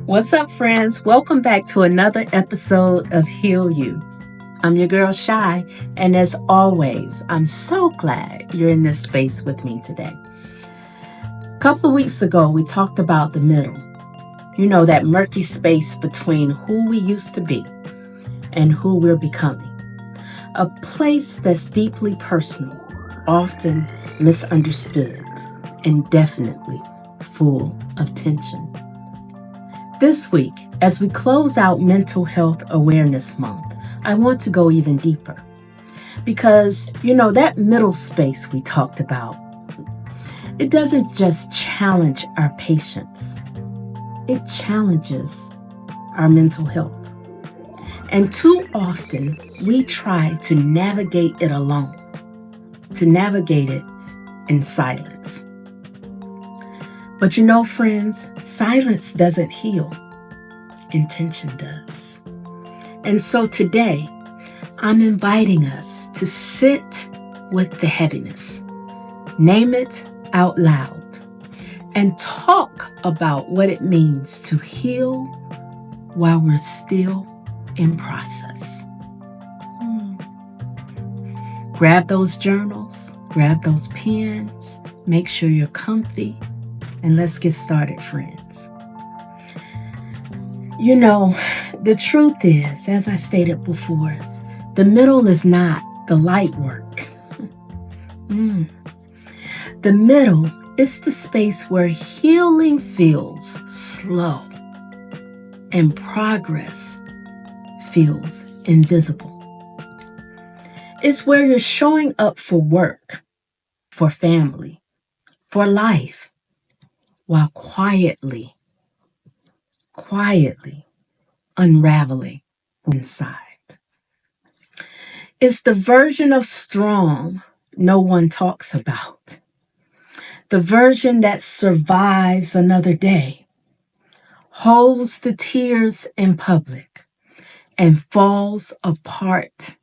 What's up, friends? Welcome back to another episode of Heal You. I'm your girl, Shai, and as always, I'm so glad you're in this space with me today. A couple of weeks ago, we talked about the middle. You know, that murky space between who we used to be and who we're becoming. A place that's deeply personal, often misunderstood, and definitely full of tension. This week, as we close out Mental Health Awareness Month, I want to go even deeper. Because, that middle space we talked about, it doesn't just challenge our patients, it challenges our mental health. And too often, we try to navigate it alone, to navigate it in silence. But friends, silence doesn't heal. Intention does. And so today, I'm inviting us to sit with the heaviness, name it out loud, and talk about what it means to heal while we're still in process. Grab those journals, grab those pens, make sure you're comfy, and let's get started, friends. The truth is, as I stated before, the middle is not the light work. The middle is the space where healing feels slow and progress feels invisible. It's where you're showing up for work, for family, for life, while quietly unraveling inside. It's the version of strong no one talks about. The version that survives another day, holds the tears in public, and falls apart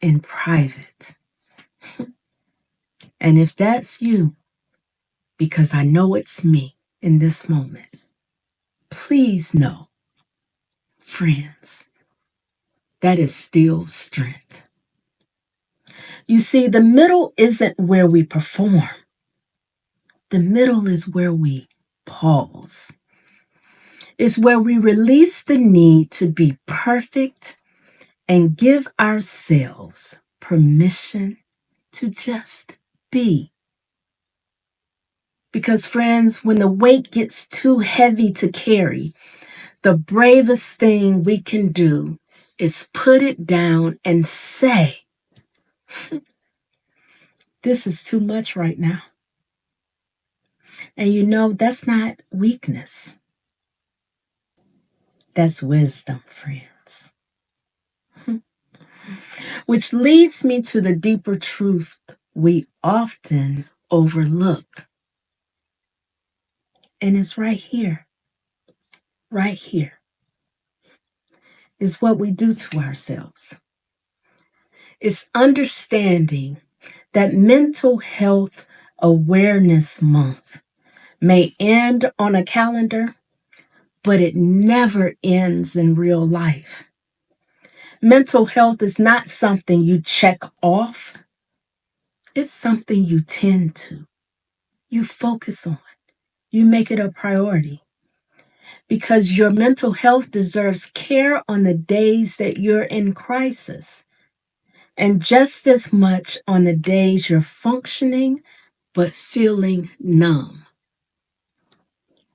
in private. And if that's you, because I know it's me in this moment, please know, friends, that is still strength. You see, the middle isn't where we perform. The middle is where we pause. It's where we release the need to be perfect and give ourselves permission to just be. Because, friends, when the weight gets too heavy to carry, the bravest thing we can do is put it down and say, this is too much right now. And that's not weakness. That's wisdom, friends. Which leads me to the deeper truth we often overlook. And it's right here. Right here is what we do to ourselves. It's understanding that Mental Health Awareness Month may end on a calendar, but it never ends in real life. Mental health is not something you check off. It's something you tend to, you focus on, you make it a priority. Because your mental health deserves care on the days that you're in crisis, and just as much on the days you're functioning but feeling numb.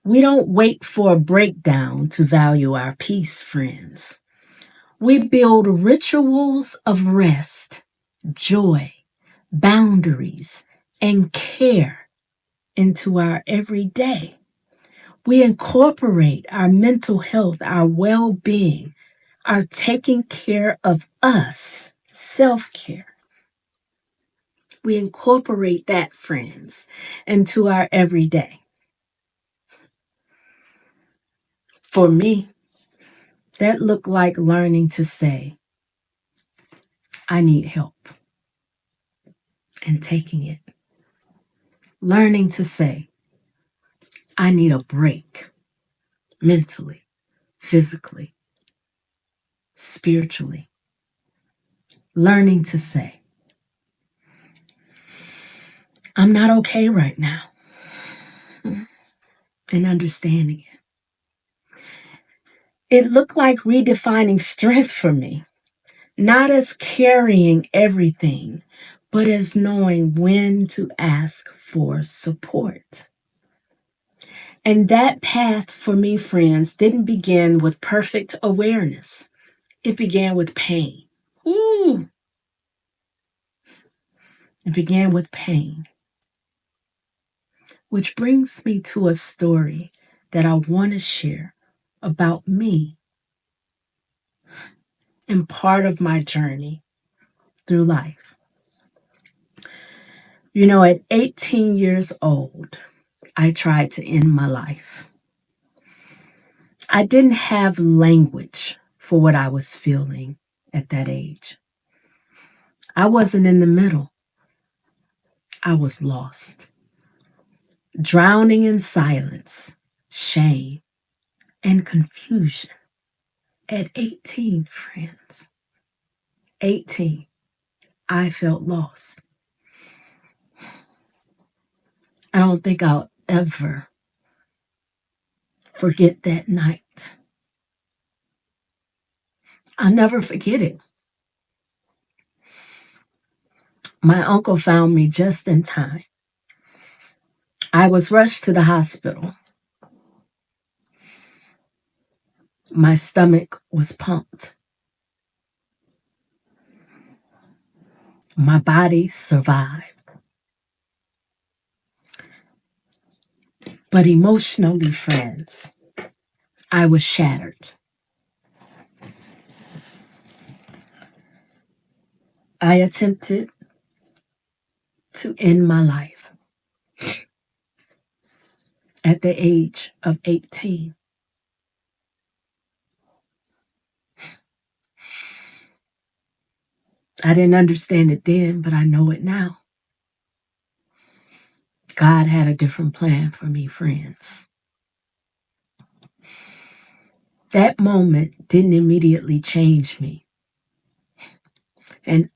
We don't wait for a breakdown to value our peace, friends. We build rituals of rest, joy, boundaries, and care into our everyday. We incorporate our mental health, our well-being, our taking care of us, self-care. We incorporate that, friends, into our everyday. For me, that looked like learning to say, I need help, and taking it. Learning to say, I need a break mentally, physically, spiritually, learning to say, I'm not okay right now, and understanding it. It looked like redefining strength for me, not as carrying everything, but as knowing when to ask for support. And that path for me, friends, didn't begin with perfect awareness. It began with pain. Ooh, it began with pain. Which brings me to a story that I want to share about me and part of my journey through life. You know, at 18 years old, I tried to end my life. I didn't have language for what I was feeling at that age. I wasn't in the middle. I was lost, drowning in silence, shame, and confusion. At 18, friends, 18, I felt lost. I don't think I'll ever forget that night. I'll never forget it. My uncle found me just in time. I was rushed to the hospital. My stomach was pumped. My body survived. But emotionally, friends, I was shattered. I attempted to end my life at the age of 18. I didn't understand it then, but I know it now. God had a different plan for me, friends. That moment didn't immediately change me. And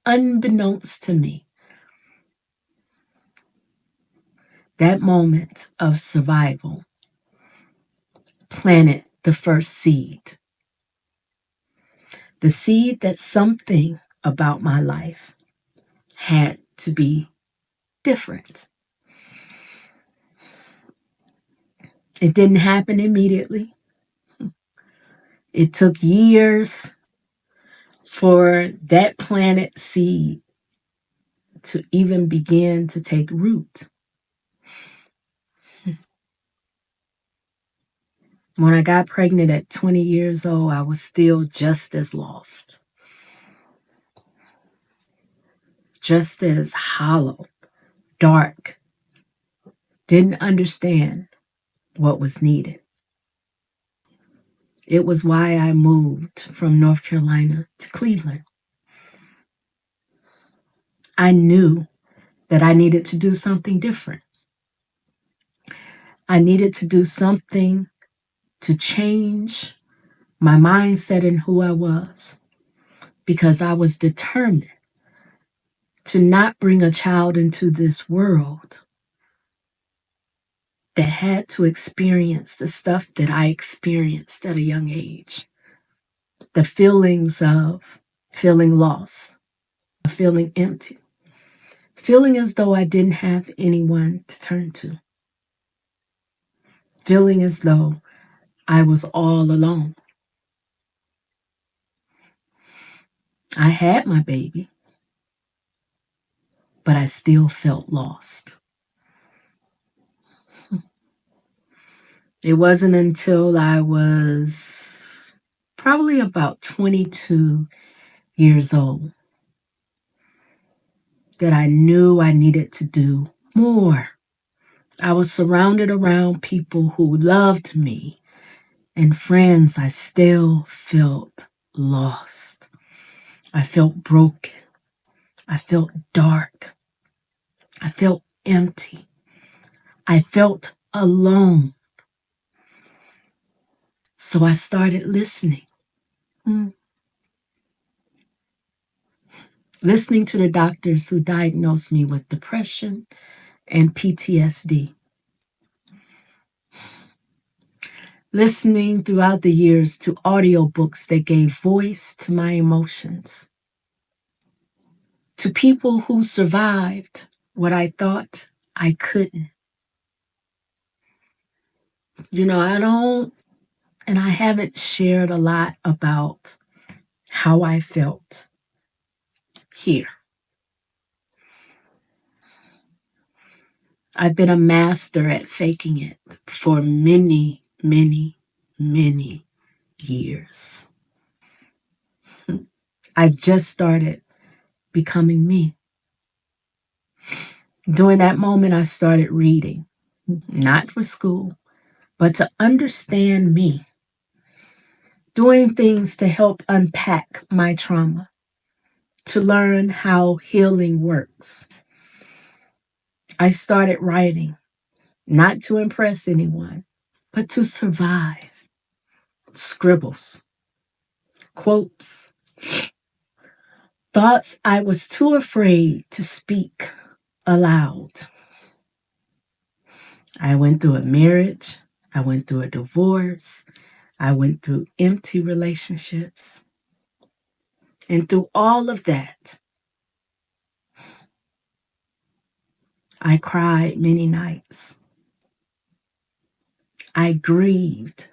unbeknownst to me, that moment of survival planted the first seed. The seed that something about my life had to be different. It didn't happen immediately. It took years for that planted seed to even begin to take root. When I got pregnant at 20 years old, I was still just as lost, just as hollow, dark, didn't understand what was needed. It was why I moved from North Carolina to Cleveland. I knew that I needed to do something different. I needed to do something to change my mindset and who I was, because I was determined to not bring a child into this world that had to experience the stuff that I experienced at a young age. The feelings of feeling lost, feeling empty, feeling as though I didn't have anyone to turn to, feeling as though I was all alone. I had my baby, but I still felt lost. It wasn't until I was probably about 22 years old that I knew I needed to do more. I was surrounded around people who loved me, and friends. I still felt lost. I felt broken. I felt dark. I felt empty. I felt alone. So I started listening. Listening to the doctors who diagnosed me with depression and PTSD. Listening throughout the years to audiobooks that gave voice to my emotions. To people who survived what I thought I couldn't. I haven't shared a lot about how I felt here. I've been a master at faking it for many, many, many years. I've just started becoming me. During that moment, I started reading, not for school, but to understand me, doing things to help unpack my trauma, to learn how healing works. I started writing, not to impress anyone, but to survive. Scribbles, quotes, thoughts I was too afraid to speak aloud. I went through a marriage. I went through a divorce. I went through empty relationships. And through all of that, I cried many nights. I grieved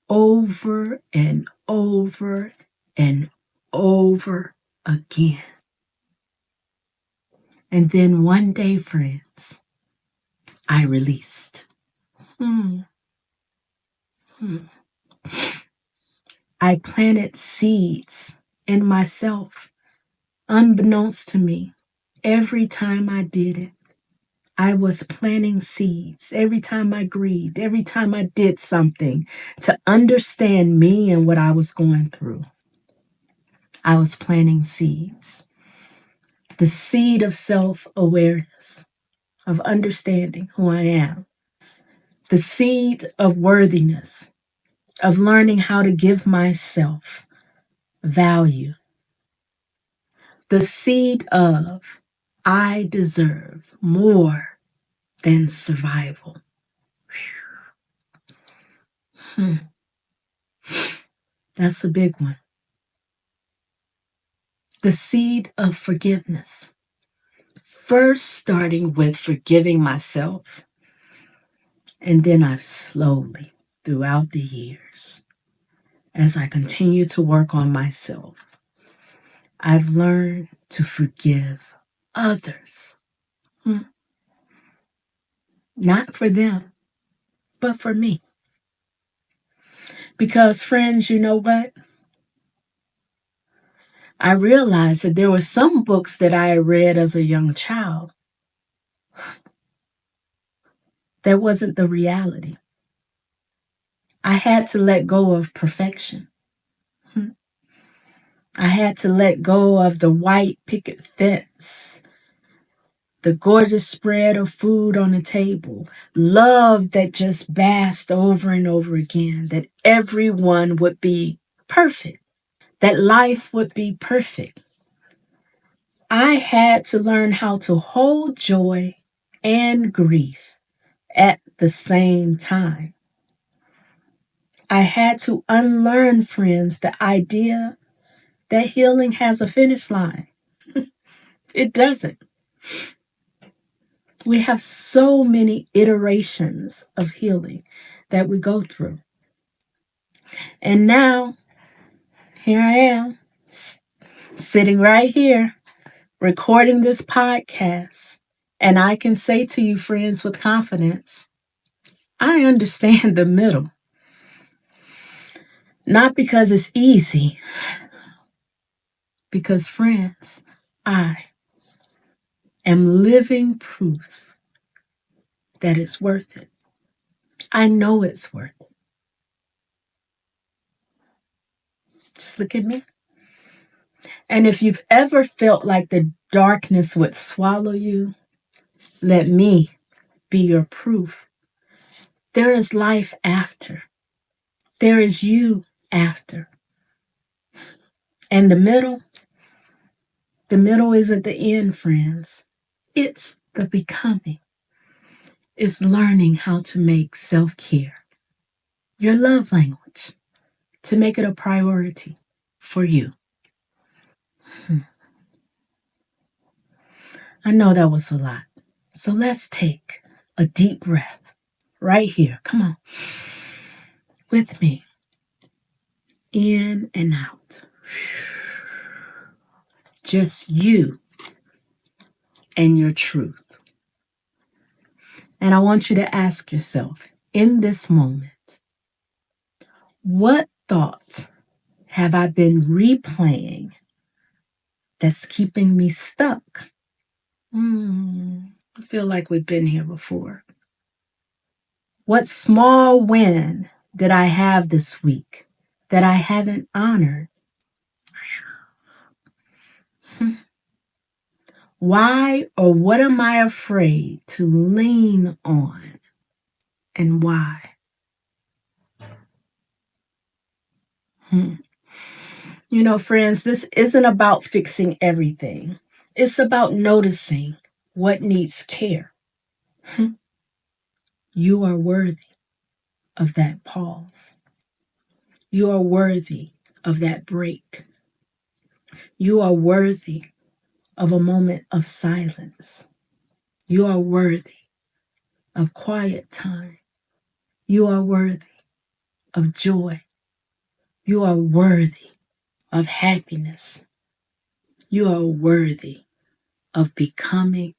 over and over and over again. And then one day, friends, I released. I planted seeds in myself, unbeknownst to me. Every time I did it, I was planting seeds. Every time I grieved, every time I did something to understand me and what I was going through, I was planting seeds. The seed of self-awareness, of understanding who I am. The seed of worthiness, of learning how to give myself value. The seed of I deserve more than survival. That's a big one. The seed of forgiveness. First starting with forgiving myself, and then I've slowly, throughout the years, as I continue to work on myself, I've learned to forgive others. Not for them, but for me. Because, friends, you know what? I realized that there were some books that I read as a young child that wasn't the reality. I had to let go of perfection. I had to let go of the white picket fence, the gorgeous spread of food on the table, love that just basked over and over again, that everyone would be perfect, that life would be perfect. I had to learn how to hold joy and grief at the same time. I had to unlearn, friends, the idea that healing has a finish line. It doesn't. We have so many iterations of healing that we go through. And now, here I am, sitting right here, recording this podcast. And I can say to you, friends, with confidence, I understand the middle. Not because it's easy, because, friends, I am living proof that it's worth it. I know it's worth it. Just look at me. And if you've ever felt like the darkness would swallow you, let me be your proof. There is life after. There is you after. And the middle isn't the end, friends. It's the becoming. It's learning how to make self-care your love language, to make it a priority for you. I know that was a lot. So let's take a deep breath right here. Come on. With me. In and out. Just you and your truth. And I want you to ask yourself in this moment, what thoughts have I been replaying that's keeping me stuck? I feel like we've been here before. What small win did I have this week that I haven't honored? Why or what am I afraid to lean on, and why? You know, friends, this isn't about fixing everything. It's about noticing what needs care. You are worthy of that pause. You are worthy of that break. You are worthy of a moment of silence. You are worthy of quiet time. You are worthy of joy. You are worthy of happiness. You are worthy of becoming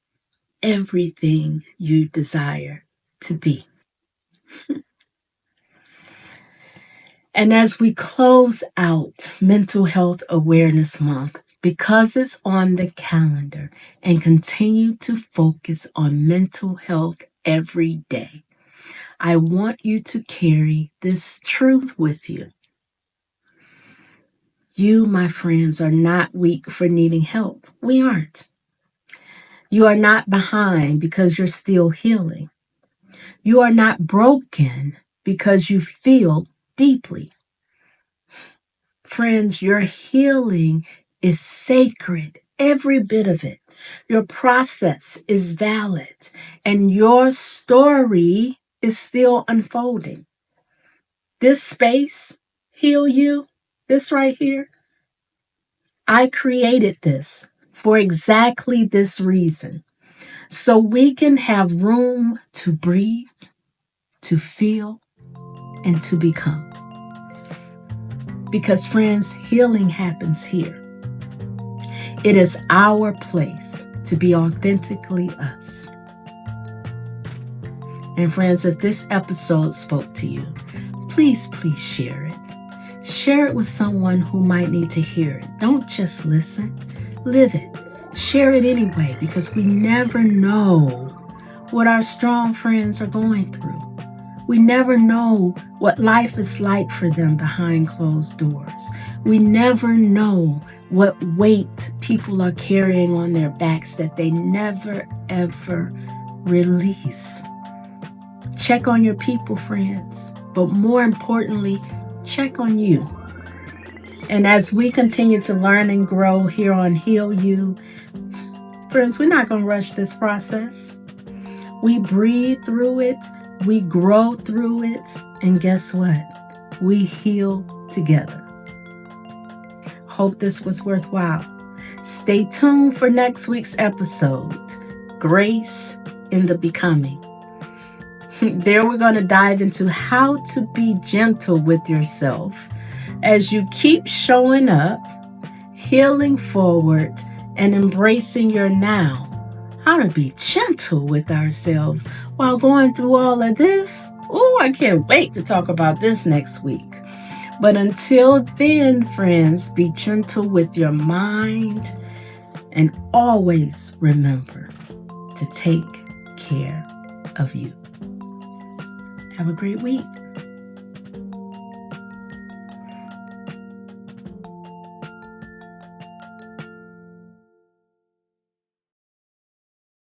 everything you desire to be. And as we close out Mental Health Awareness Month, because it's on the calendar, and continue to focus on mental health every day, I want you to carry this truth with you. You, my friends, are not weak for needing help. We aren't. You are not behind because you're still healing. You are not broken because you feel deeply. Friends, your healing is sacred, every bit of it. Your process is valid, and your story is still unfolding. This space, Heal You, this right here, I created this for exactly this reason. So we can have room to breathe, to feel, and to become. Because, friends, healing happens here. It is our place to be authentically us. And friends, if this episode spoke to you, please share it. Share it with someone who might need to hear it. Don't just listen, live it. Share it anyway, because we never know what our strong friends are going through. We never know what life is like for them behind closed doors. We never know what weight people are carrying on their backs that they never, ever release. Check on your people, friends, but more importantly, check on you. And as we continue to learn and grow here on Heal You, friends, we're not going to rush this process. We breathe through it. We grow through it, and guess what? We heal together. Hope this was worthwhile. Stay tuned for next week's episode, Grace in the Becoming. There we're going to dive into how to be gentle with yourself as you keep showing up, healing forward, and embracing your now. How to be gentle with ourselves while going through all of this. Oh, I can't wait to talk about this next week. But until then, friends, be gentle with your mind and always remember to take care of you. Have a great week.